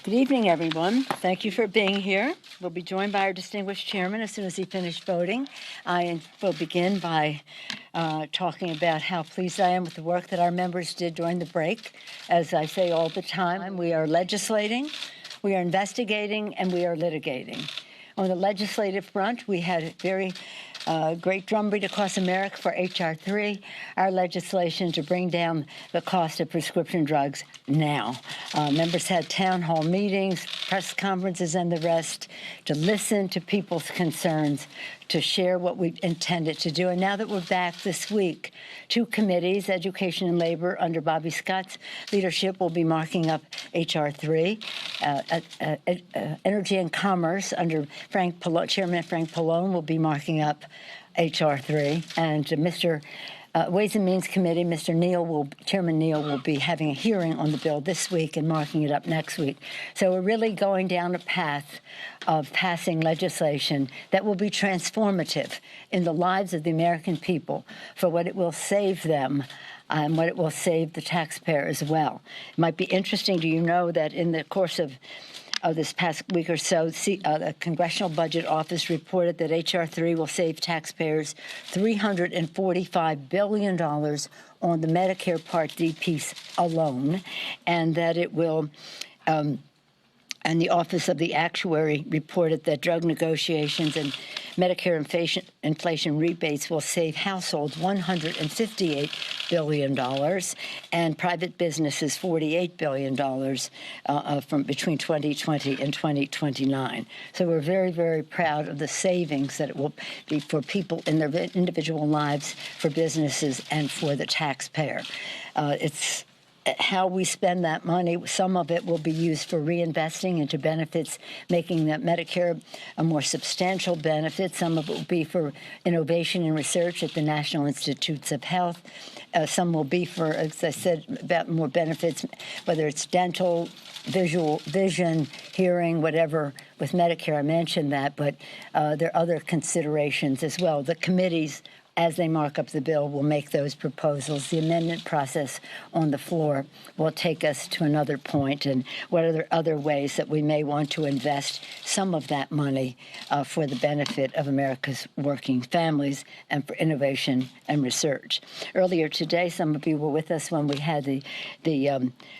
Good evening, everyone. Thank you for being here. We'll be joined by our distinguished chairman as soon as he finished voting. I will begin by talking about how pleased I am with the work that our members did during the break. As I say all the time, we are legislating, we are investigating, and we are litigating. On the legislative front, we had a very great drumbeat across America for H.R. 3, our legislation to bring down the cost of prescription drugs now. Members had town hall meetings, press conferences, and the rest to listen to people's concerns, to share what we intended to do. And now that we're back this week, two committees, Education and Labor, under Bobby Scott's leadership, will be marking up H.R. 3. Energy and Commerce, under Chairman Frank Pallone, will be marking up H.R. 3. And Mr. Ways and Means Committee, Chairman Neal will be having a hearing on the bill this week and marking it up next week. So we're really going down a path of passing legislation that will be transformative in the lives of the American people for what it will save them and what it will save the taxpayer as well. It might be interesting to you know that in the course of this past week or so, the Congressional Budget Office reported that H.R. 3 will save taxpayers $345 billion on the Medicare Part D piece alone, and that it will and the Office of the Actuary reported that drug negotiations and Medicare inflation rebates will save households $158 billion and private businesses $48 billion from between 2020 and 2029. So we're very, very proud of the savings that it will be for people in their individual lives, for businesses, and for the taxpayer. It's how we spend that money. Some of it will be used for reinvesting into benefits, making that Medicare a more substantial benefit. Some of it will be for innovation and research at the National Institutes of Health. Some will be for, as I said, about more benefits, whether it's dental, vision, hearing, whatever. With Medicare, I mentioned that, but there are other considerations as well. The committees, as they mark up the bill, will make those proposals. The amendment process on the floor will take us to another point, and what are there other ways that we may want to invest some of that money for the benefit of America's working families and for innovation and research. Earlier today, some of you were with us when we had the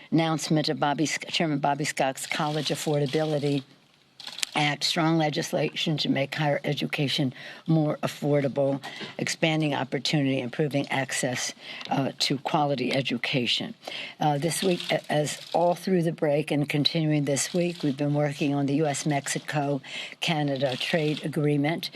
announcement of Chairman Bobby Scott's College Affordability Act, strong legislation to make higher education more affordable, expanding opportunity, improving access to quality education. This week, as all through the break and continuing this week, we've been working on the U.S.-Mexico-Canada trade agreement.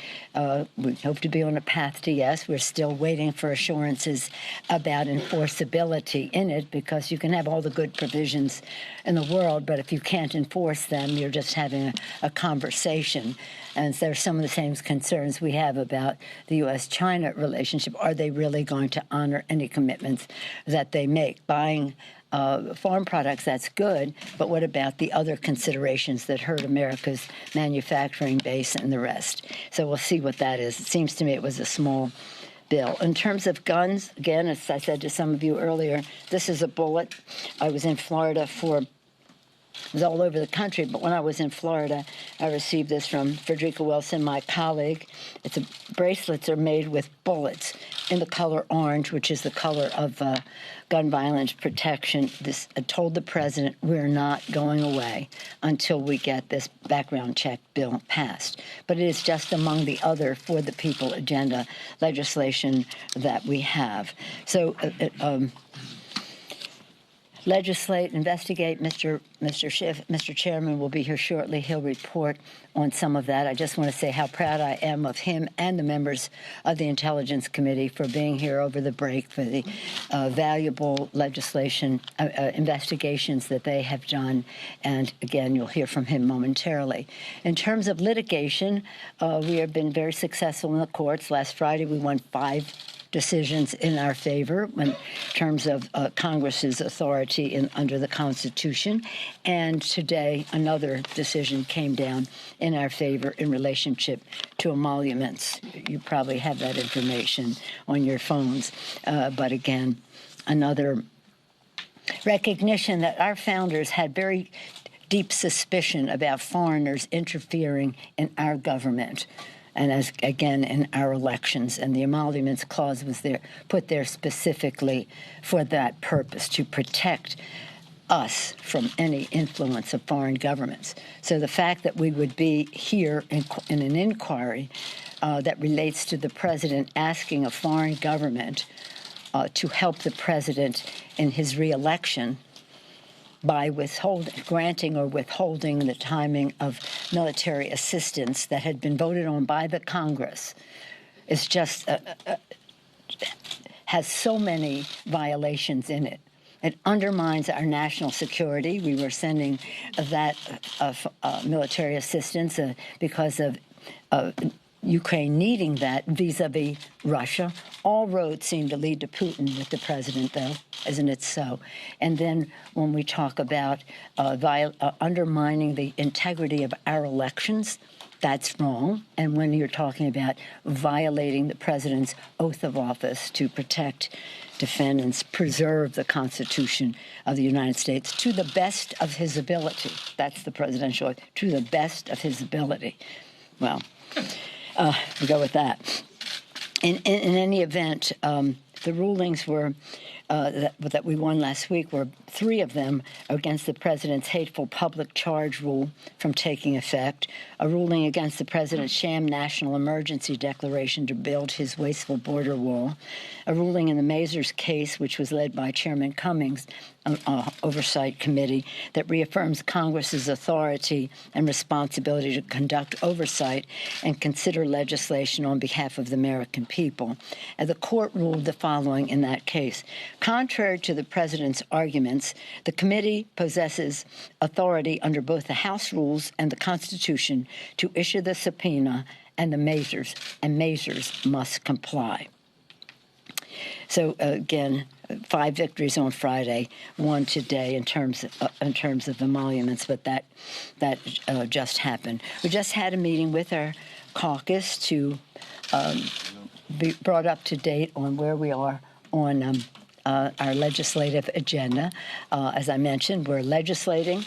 We hope to be on a path to yes. We're still waiting for assurances about enforceability in it, because you can have all the good provisions in the world, but if you can't enforce them, you're just having a conversation. And there's some of the same concerns we have about the U.S.-China relationship. Are they really going to honor any commitments that they make? Buying farm products, that's good, but what about the other considerations that hurt America's manufacturing base and the rest? So we'll see what that is. It seems to me it was a small bill. In terms of guns, again, as I said to some of you earlier, this is a bullet. I was in Florida it was all over the country, but when I was in Florida, I received this from Frederica Wilson, my colleague. Bracelets are made with bullets in the color orange, which is the color of gun violence protection. This told the president, we're not going away until we get this background check bill passed. But it is just among the other for the people agenda legislation that we have. So legislate, investigate. Mr. Schiff, Mr. Chairman, will be here shortly. He'll report on some of that. I just want to say how proud I am of him and the members of the Intelligence Committee for being here over the break, for the valuable legislation investigations that they have done. And again, you'll hear from him momentarily. In terms of litigation, we have been very successful in the courts. Last Friday, we won 5 decisions in our favor in terms of Congress's authority under the Constitution. And today, another decision came down in our favor in relationship to emoluments. You probably have that information on your phones. But again, another recognition that our founders had very deep suspicion about foreigners interfering in our government and, as again, in our elections. And the Emoluments Clause was put there specifically for that purpose, to protect us from any influence of foreign governments. So the fact that we would be here in an inquiry that relates to the president asking a foreign government to help the president in his reelection by granting or withholding the timing of military assistance that had been voted on by the Congress is just has so many violations in it. It undermines our national security. We were sending that military assistance because of Ukraine needing that vis-a-vis Russia. All roads seem to lead to Putin with the president, though, isn't it so? And then when we talk about undermining the integrity of our elections, that's wrong. And when you're talking about violating the president's oath of office to protect, defend, and preserve the Constitution of the United States to the best of his ability, that's the presidential oath, to the best of his ability. Well, we go with that. In any event, the rulings were that we won last week were 3 of them against the president's hateful public charge rule from taking effect, a ruling against the president's sham national emergency declaration to build his wasteful border wall, a ruling in the Mazars case, which was led by Chairman Cummings, Oversight Committee, that reaffirms Congress's authority and responsibility to conduct oversight and consider legislation on behalf of the American people. And the court ruled the following in that case. Contrary to the president's arguments, the committee possesses authority under both the House rules and the Constitution to issue the subpoena, and Mazars must comply. So again, 5 victories on Friday, 1 today in terms of emoluments, but that just happened. We just had a meeting with our caucus to be brought up to date on where we are on our legislative agenda. As I mentioned, we're legislating,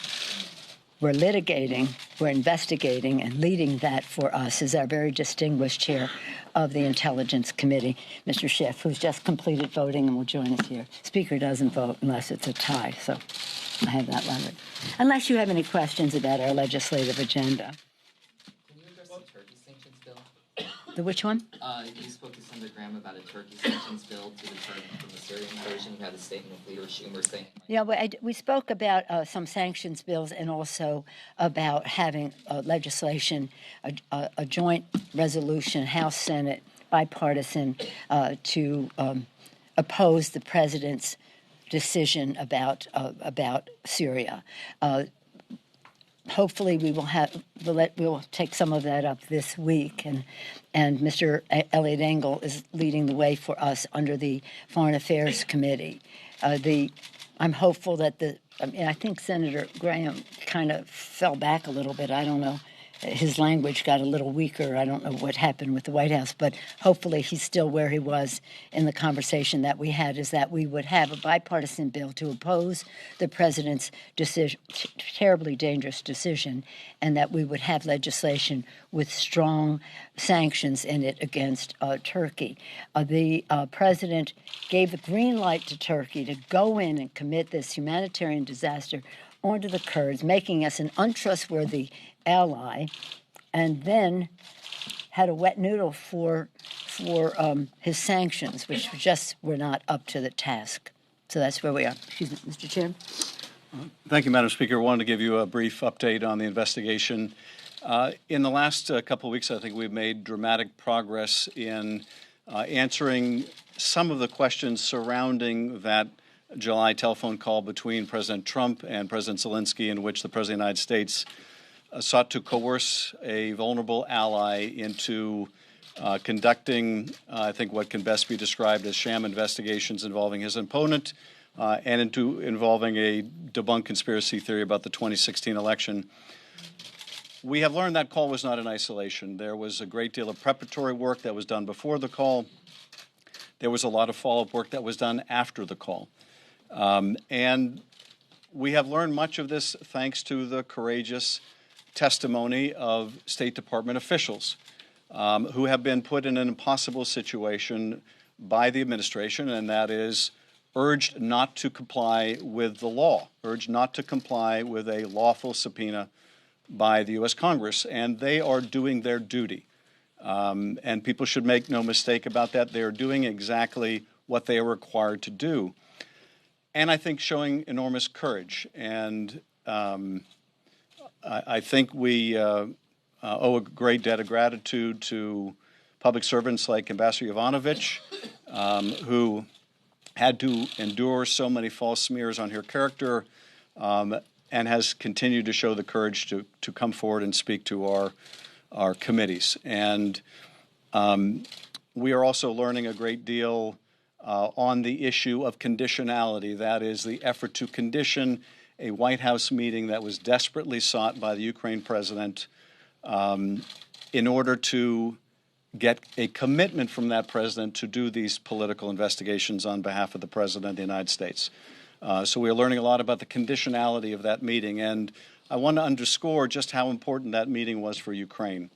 we're litigating, we're investigating, and leading that for us is our very distinguished chair of the Intelligence Committee, Mr. Schiff, who's just completed voting and will join us here. Speaker doesn't vote unless it's a tie, so I have that leverage. Unless you have any questions about our legislative agenda. Can you address the Turkey sanctions bill? The which one? You spoke to Senator Graham about a Turkey sanctions bill to deter them from the Syrian invasion. You had a statement of Leader Schumer saying... Yeah, we spoke about some sanctions bills and also about having legislation, a joint resolution, House, Senate, bipartisan, to oppose the president's decision about Syria. Hopefully, we'll take some of that up this week, and Mr. Elliot Engel is leading the way for us under the Foreign Affairs Committee. I'm hopeful that I think Senator Graham kind of fell back a little bit. I don't know. His language got a little weaker. I don't know what happened with the White House, but hopefully he's still where he was in the conversation that we had, is that we would have a bipartisan bill to oppose the president's decision, terribly dangerous decision, and that we would have legislation with strong sanctions in it against Turkey. The president gave the green light to Turkey to go in and commit this humanitarian disaster onto the Kurds, making us an untrustworthy ally, and then had a wet noodle for his sanctions, which just were not up to the task. So that's where we are. Excuse me, Mr. Chairman. Thank you, Madam Speaker. I wanted to give you a brief update on the investigation. In the last couple of weeks, I think we've made dramatic progress in answering some of the questions surrounding that July telephone call between President Trump and President Zelensky, in which the President of the United States sought to coerce a vulnerable ally into conducting, I think, what can best be described as sham investigations involving his opponent and involving a debunked conspiracy theory about the 2016 election. We have learned that call was not in isolation. There was a great deal of preparatory work that was done before the call. There was a lot of follow-up work that was done after the call. And We have learned much of this thanks to the courageous testimony of State Department officials who have been put in an impossible situation by the administration, and that is urged not to comply with the law, urged not to comply with a lawful subpoena by the U.S. Congress, and they are doing their duty. And people should make no mistake about that. They are doing exactly what they are required to do. And I think showing enormous courage. And I think we owe a great debt of gratitude to public servants like Ambassador Yovanovitch, who had to endure so many false smears on her character, and has continued to show the courage to come forward and speak to our committees. And we are also learning a great deal on the issue of conditionality. That is the effort to condition a White House meeting that was desperately sought by the Ukraine president in order to get a commitment from that president to do these political investigations on behalf of the President of the United States. So we're learning a lot about the conditionality of that meeting, and I want to underscore just how important that meeting was for Ukraine.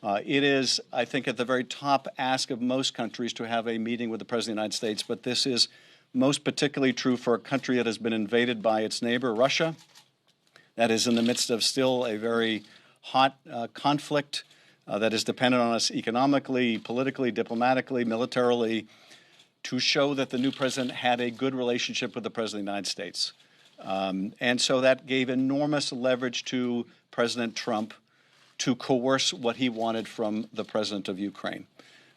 It is, I think, at the very top ask of most countries to have a meeting with the President of the United States, but this is most particularly true for a country that has been invaded by its neighbor, Russia, that is in the midst of still a very hot conflict that is dependent on us economically, politically, diplomatically, militarily, to show that the new president had a good relationship with the President of the United States. And so that gave enormous leverage to President Trump to coerce what he wanted from the president of Ukraine.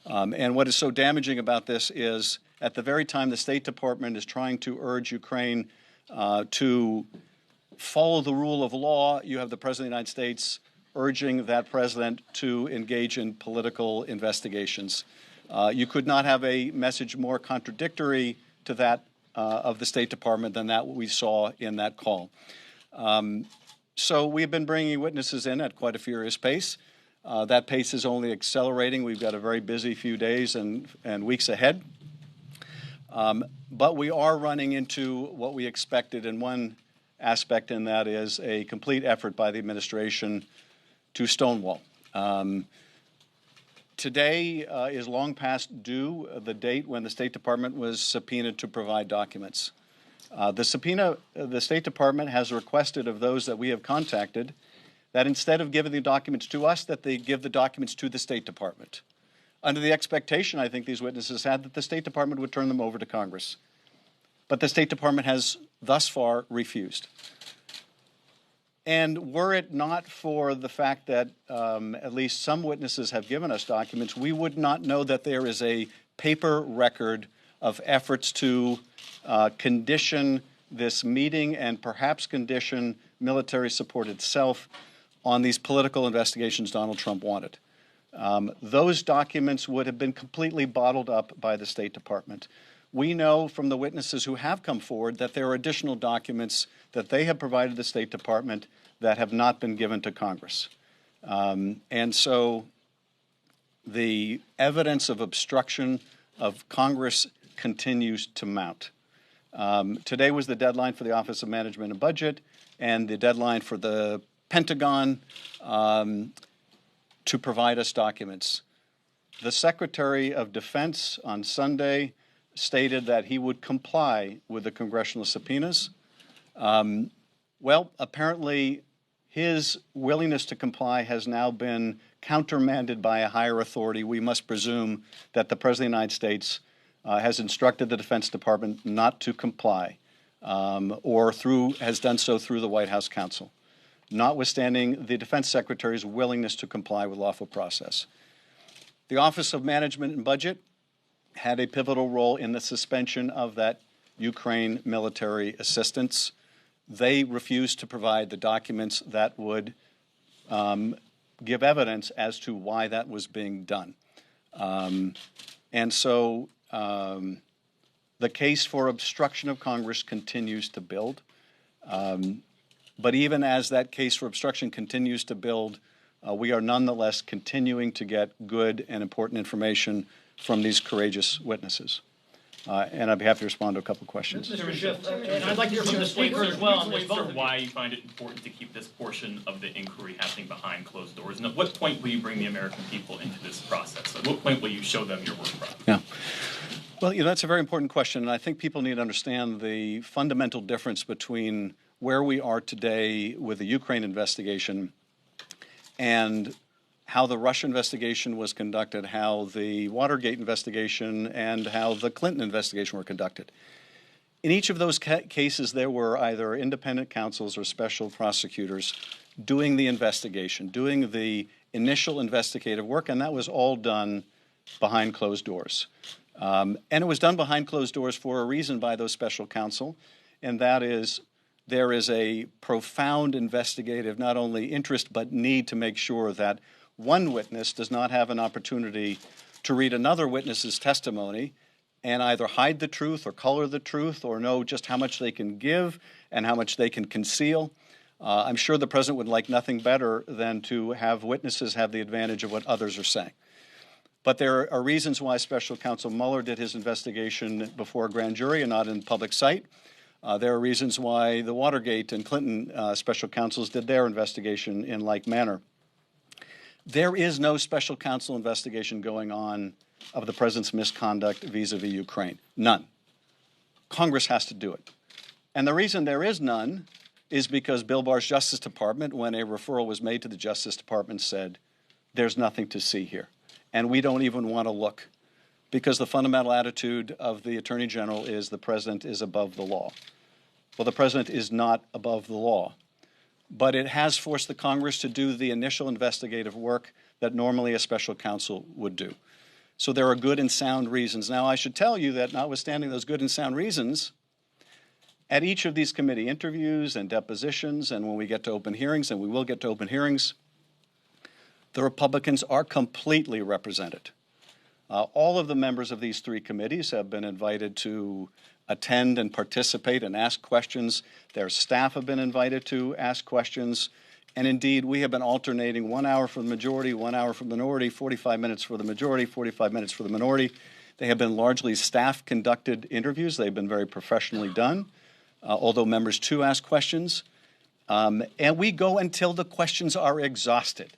And what is so damaging about this is at the very time the State Department is trying to urge Ukraine to follow the rule of law, you have the President of the United States urging that president to engage in political investigations. You could not have a message more contradictory to that of the State Department than that we saw in that call. So we've been bringing witnesses in at quite a furious pace. That pace is only accelerating. We've got a very busy few days and weeks ahead. But we are running into what we expected in one aspect, and that is a complete effort by the administration to stonewall. Today is long past due, the date when the State Department was subpoenaed to provide documents. The State Department has requested of those that we have contacted that instead of giving the documents to us, that they give the documents to the State Department, under the expectation, I think these witnesses had, that the State Department would turn them over to Congress. But the State Department has thus far refused. And were it not for the fact that at least some witnesses have given us documents, we would not know that there is a paper record of efforts to condition this meeting and perhaps condition military support itself on these political investigations Donald Trump wanted. Those documents would have been completely bottled up by the State Department. We know from the witnesses who have come forward that there are additional documents that they have provided the State Department that have not been given to Congress. And so the evidence of obstruction of Congress continues to mount. Today was the deadline for the Office of Management and Budget and the deadline for the Pentagon to provide us documents. The Secretary of Defense on Sunday stated that he would comply with the congressional subpoenas. Well, apparently his willingness to comply has now been countermanded by a higher authority. We must presume that the President of the United States has instructed the Defense Department not to comply, or has done so through the White House counsel, notwithstanding the Defense Secretary's willingness to comply with lawful process. The Office of Management and Budget had a pivotal role in the suspension of that Ukraine military assistance. They refused to provide the documents that would give evidence as to why that was being done. And so the case for obstruction of Congress continues to build. But even as that case for obstruction continues to build, we are nonetheless continuing to get good and important information from these courageous witnesses. And I'd be happy to respond to a couple of questions. Mr. Schiff, and I'd like to hear from the Speaker as well on this vote. Why you find it important to keep this portion of the inquiry happening behind closed doors? And at what point will you bring the American people into this process? At what point will you show them your work product? Yeah. Well, that's a very important question, and I think people need to understand the fundamental difference between where we are today with the Ukraine investigation and how the Russia investigation was conducted, how the Watergate investigation and how the Clinton investigation were conducted. In each of those cases, there were either independent counsels or special prosecutors doing the investigation, doing the initial investigative work, and that was all done behind closed doors. And it was done behind closed doors for a reason by those special counsel, and that is there is a profound investigative, not only interest, but need to make sure that one witness does not have an opportunity to read another witness's testimony and either hide the truth or color the truth or know just how much they can give and how much they can conceal. I'm sure the president would like nothing better than to have witnesses have the advantage of what others are saying. But there are reasons why Special Counsel Mueller did his investigation before a grand jury and not in public sight. There are reasons why the Watergate and Clinton special counsels did their investigation in like manner. There is no special counsel investigation going on of the president's misconduct vis-a-vis Ukraine. None. Congress has to do it. And the reason there is none is because Bill Barr's Justice Department, when a referral was made to the Justice Department, said, there's nothing to see here. And we don't even want to look, because the fundamental attitude of the Attorney General is the president is above the law. Well, the president is not above the law, but it has forced the Congress to do the initial investigative work that normally a special counsel would do. So there are good and sound reasons. Now, I should tell you that notwithstanding those good and sound reasons, at each of these committee interviews and depositions, and when we get to open hearings, and we will get to open hearings, the Republicans are completely represented. All of the members of these three committees have been invited to attend and participate and ask questions. Their staff have been invited to ask questions. And indeed, we have been alternating 1 hour for the majority, 1 hour for the minority, 45 minutes for the majority, 45 minutes for the minority. They have been largely staff-conducted interviews. They've been very professionally done, although members too ask questions. And we go until the questions are exhausted.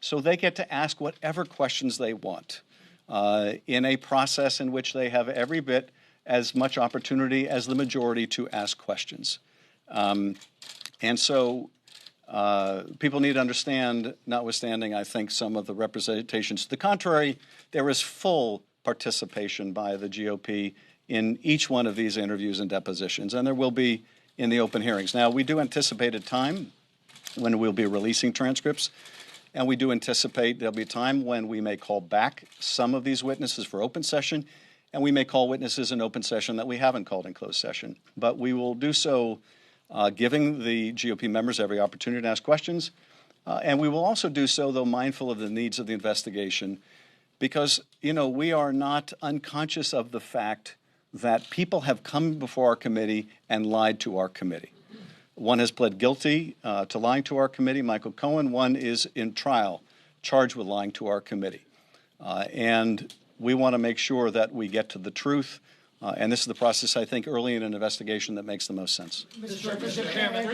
So they get to ask whatever questions they want in a process in which they have every bit as much opportunity as the majority to ask questions. And so people need to understand, notwithstanding, I think, some of the representations to the contrary, there is full participation by the GOP in each one of these interviews and depositions, and there will be in the open hearings. Now, we do anticipate a time when we'll be releasing transcripts, and we do anticipate there'll be a time when we may call back some of these witnesses for open session, and we may call witnesses in open session that we haven't called in closed session. But we will do so giving the GOP members every opportunity to ask questions. And we will also do so, though, mindful of the needs of the investigation, because, we are not unconscious of the fact that people have come before our committee and lied to our committee. One has pled guilty to lying to our committee, Michael Cohen. One is in trial, charged with lying to our committee. And we want to make sure that we get to the truth. And this is the process, I think, early in an investigation that makes the most sense. Mr. Chairman,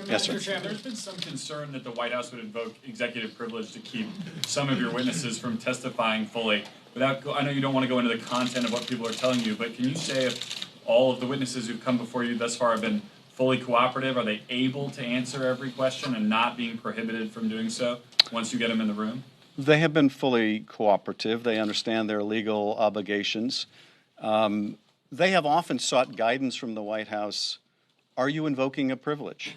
There's been some concern that the White House would invoke executive privilege to keep some of your witnesses from testifying fully. I know you don't want to go into the content of what people are telling you, but can you say if all of the witnesses who've come before you thus far have been fully cooperative? Are they able to answer every question and not being prohibited from doing so once you get them in the room? They have been fully cooperative. They understand their legal obligations. They have often sought guidance from the White House. Are you invoking a privilege?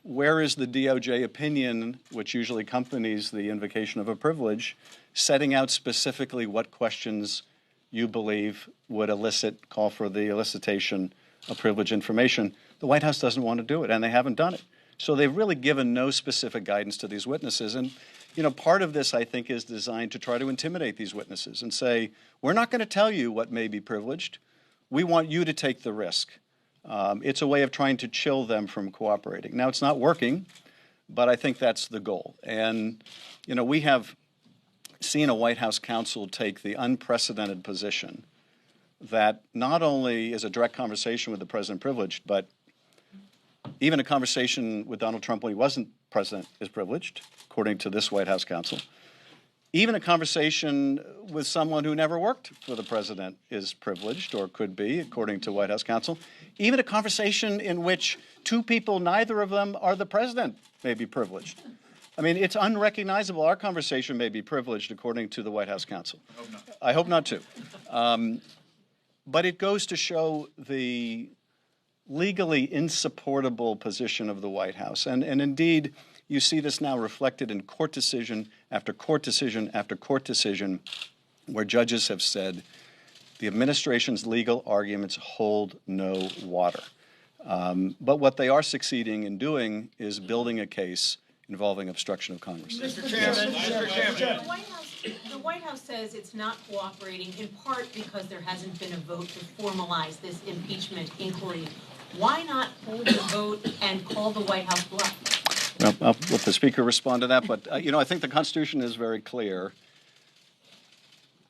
Where is the DOJ opinion, which usually accompanies the invocation of a privilege, setting out specifically what questions you believe would call for the elicitation of privileged information? The White House doesn't want to do it, and they haven't done it. So they've really given no specific guidance to these witnesses. And, part of this, I think, is designed to try to intimidate these witnesses and say, we're not going to tell you what may be privileged. We want you to take the risk. It's a way of trying to chill them from cooperating. Now, it's not working, but I think that's the goal. And, we have seen a White House counsel take the unprecedented position that not only is a direct conversation with the president privileged, but even a conversation with Donald Trump when he wasn't president is privileged, according to this White House counsel. Even a conversation with someone who never worked for the president is privileged, or could be, according to White House counsel. Even a conversation in which two people, neither of them are the president, may be privileged. I mean, it's unrecognizable. Our conversation may be privileged, according to the White House counsel. I hope not, too. But it goes to show the legally insupportable position of the White House. And indeed, you see this now reflected in court decision after court decision after court decision, where judges have said the administration's legal arguments hold no water. But what they are succeeding in doing is building a case involving obstruction of Congress. Mr. Chairman, The White House says it's not cooperating in part because there hasn't been a vote to formalize this impeachment inquiry. Why not hold the vote and call the White House bluff? Well, I'll let the Speaker respond to that, but, I think the Constitution is very clear.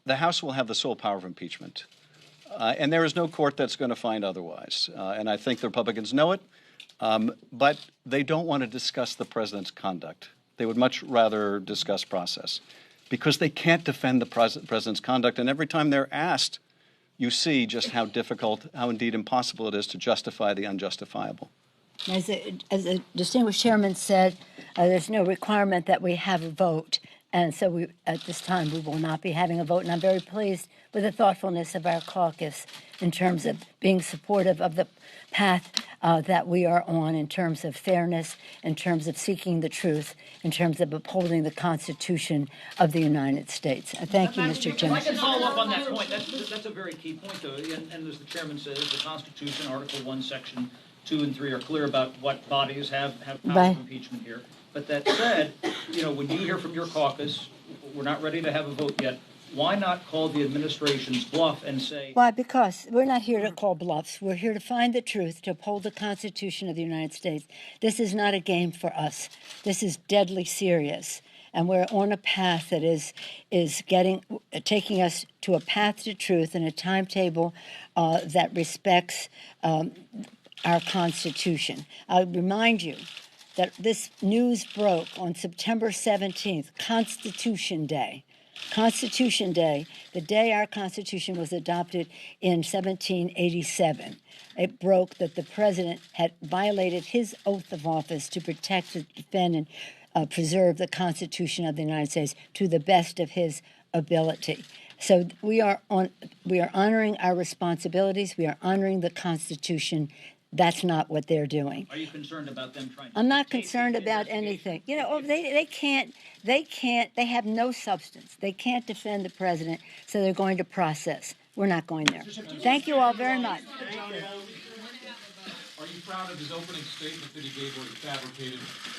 The House will have the sole power of impeachment, and there is no court that's going to find otherwise. And I think the Republicans know it, but they don't want to discuss the president's conduct. They would much rather discuss process, because they can't defend the president's conduct. And every time they're asked, you see just how difficult, how indeed impossible it is to justify the unjustifiable. As the distinguished chairman said, there's no requirement that we have a vote. And so at this time, we will not be having a vote. And I'm very pleased with the thoughtfulness of our caucus in terms of being supportive of the path that we are on, in terms of fairness, in terms of seeking the truth, in terms of upholding the Constitution of the United States. Thank you, Mr. If Chairman. I can follow up on that point, that's a very key point, though. And as the chairman says, the Constitution, Article 1, Section 2 and 3 are clear about what bodies have power Right. of impeachment here. But that said, when you hear from your caucus, we're not ready to have a vote yet, why not call the administration's bluff and say... Why? Because we're not here to call bluffs. We're here to find the truth, to uphold the Constitution of the United States. This is not a game for us. This is deadly serious. And we're on a path that is taking us to a path to truth and a timetable that respects our Constitution. I'll remind you that this news broke on September 17th, Constitution Day. Constitution Day, the day our Constitution was adopted in 1787. It broke that the president had violated his oath of office to protect, defend, and preserve the Constitution of the United States to the best of his ability. So we are honoring our responsibilities. We are honoring the Constitution. That's not what they're doing. Are you concerned about them trying to... I'm not concerned about anything. They can't, they have no substance. They can't defend the president, so they're going to process. We're not going there. Thank you all very much. Are you proud of his opening statement that he gave where he fabricated